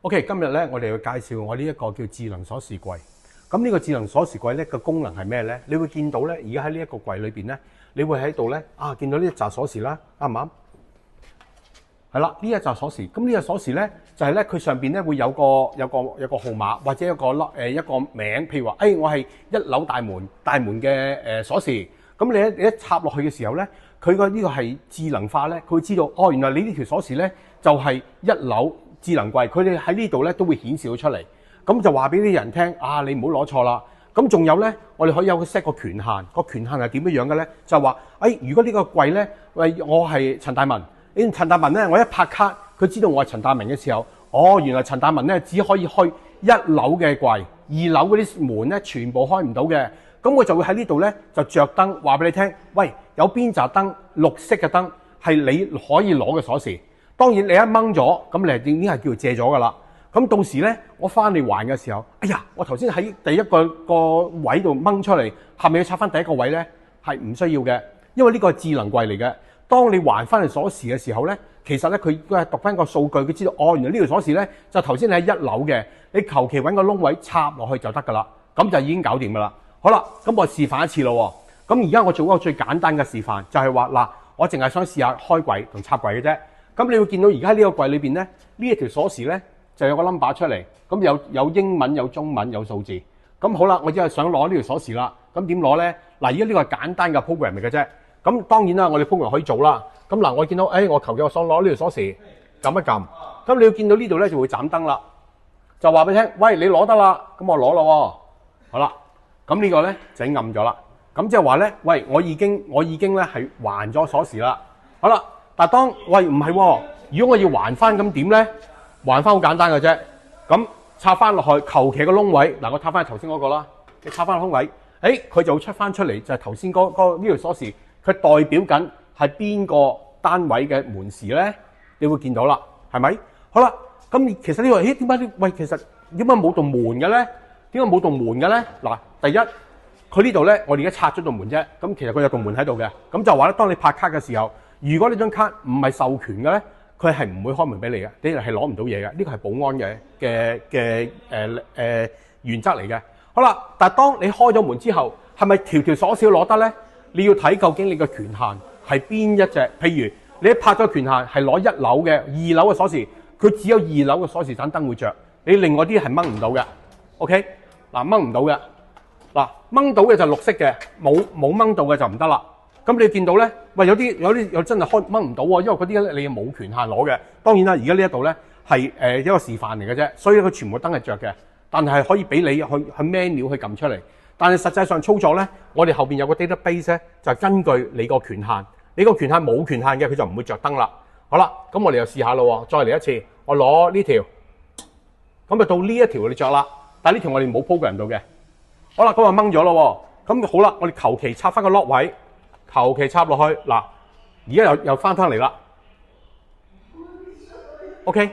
OK， 今日咧我哋要介紹我呢一個叫智能鎖匙櫃。咁呢個智能鎖匙櫃咧嘅功能係咩咧？你會見到咧，而家喺呢一個櫃裏邊咧，你會喺度咧見到呢一紮鎖匙啦，啱唔啱？係啦，呢一紮鎖匙。咁呢個鎖匙咧就係咧佢上邊咧會有個號碼或者一個名，譬如話我係1樓大門嘅鎖匙。咁你一插落去嘅時候咧，佢個呢個係智能化咧，佢會知道原來你呢條鎖匙咧就係1樓智能櫃，佢哋喺呢度咧都會顯示到出嚟，咁就話俾啲人聽你唔好攞錯啦。咁仲有咧，我哋可以有個 set 個權限，個權限係點樣嘅咧？就係話如果呢個櫃咧，我係陳大文，陳大文咧，我一拍卡，佢知道我係陳大文嘅時候，原來陳大文咧只可以開1樓嘅櫃，2樓嗰啲門咧全部開唔到嘅。咁我就會喺呢度咧就着燈話俾你聽，喂，有邊紮燈綠色嘅燈係你可以攞嘅鎖匙。當然你一掹咗，咁你已經係叫做借咗噶啦。咁到時咧，我翻嚟還嘅時候，我頭先喺第一個位度掹出嚟，係咪要插翻第一個位咧？係唔需要嘅，因為呢個係智能櫃嚟嘅。當你還翻嚟鎖匙嘅時候咧，其實咧佢係讀翻個數據，佢知道原來呢條鎖匙咧就頭先你喺1樓嘅，你求其揾個窿位插落去就得噶啦，咁就已經搞掂噶啦。好啦，咁我示範一次咯。咁而家我做一個最簡單嘅示範，就係話嗱，我淨係想試下開櫃同插櫃嘅啫。咁你會見到而家呢個櫃裏邊咧，呢一條鎖匙咧就有個 number 出嚟，咁有英文、有中文、有數字。咁好啦，我只係想攞呢條鎖匙啦。咁點攞咧？嗱，而家呢個係簡單嘅 program 嚟嘅啫。咁當然啦，我哋 program 可以做啦。咁嗱，我見到我求其我想攞呢條鎖匙，撳一撳。咁你要見到呢度咧就會斬燈啦，就話俾你聽，喂，你攞得啦。咁我攞咯喎。好啦，咁呢個咧就暗咗啦。咁即係話咧，喂，我已經咧係還咗鎖匙啦。好啦。但當唔係喎，如果我要還翻咁點咧？還翻好簡單嘅啫，咁插翻落去，求其個窿位，嗱我插翻頭先嗰個啦，你插翻個窿位，佢就會出翻出嚟，就係頭先嗰呢條鎖匙，佢代表緊係邊個單位嘅門匙咧？你會見到啦，係咪？好啦，咁其實呢個點解其實點解冇道門嘅咧？點解冇道門嘅咧？嗱，第一，佢呢度咧，我哋而家拆咗道門啫，咁其實佢有道門喺度嘅，咁就話咧，當你拍卡嘅時候。如果呢張卡唔係授權嘅咧，佢係唔會開門俾你嘅，你係攞唔到嘢嘅。呢個係保安嘅原則嚟嘅。好啦，但係當你開咗門之後，係咪條鎖匙攞得咧？你要睇究竟你嘅權限係邊一隻。譬如你一拍咗權限係攞1樓嘅、2樓嘅鎖匙，佢只有2樓嘅鎖匙盞燈會着，你另外啲係掹唔到嘅。OK， 嗱掹唔到嘅，嗱掹到嘅就綠色嘅，冇掹到嘅就唔得啦。咁你見到咧，有啲真係掹唔到喎，因為嗰啲咧你冇權限攞嘅。當然啦，而家呢一度咧係一個示範嚟嘅啫，所以佢全部燈係着嘅，但係可以俾你去 manual 去撳出嚟。但係實際上操作咧，我哋後邊有個 database 咧，就係根據你個權限，你個權限冇權限嘅，佢就唔會着燈啦。好啦，咁我哋又試下咯，再嚟一次，我攞呢條，咁就到呢一條你着啦，但係呢條我哋冇 program 到嘅。好啦，咁就掹咗咯，咁好啦，我哋求其插翻個 lock 位。求其插落去，嗱，而家又翻嚟啦。OK。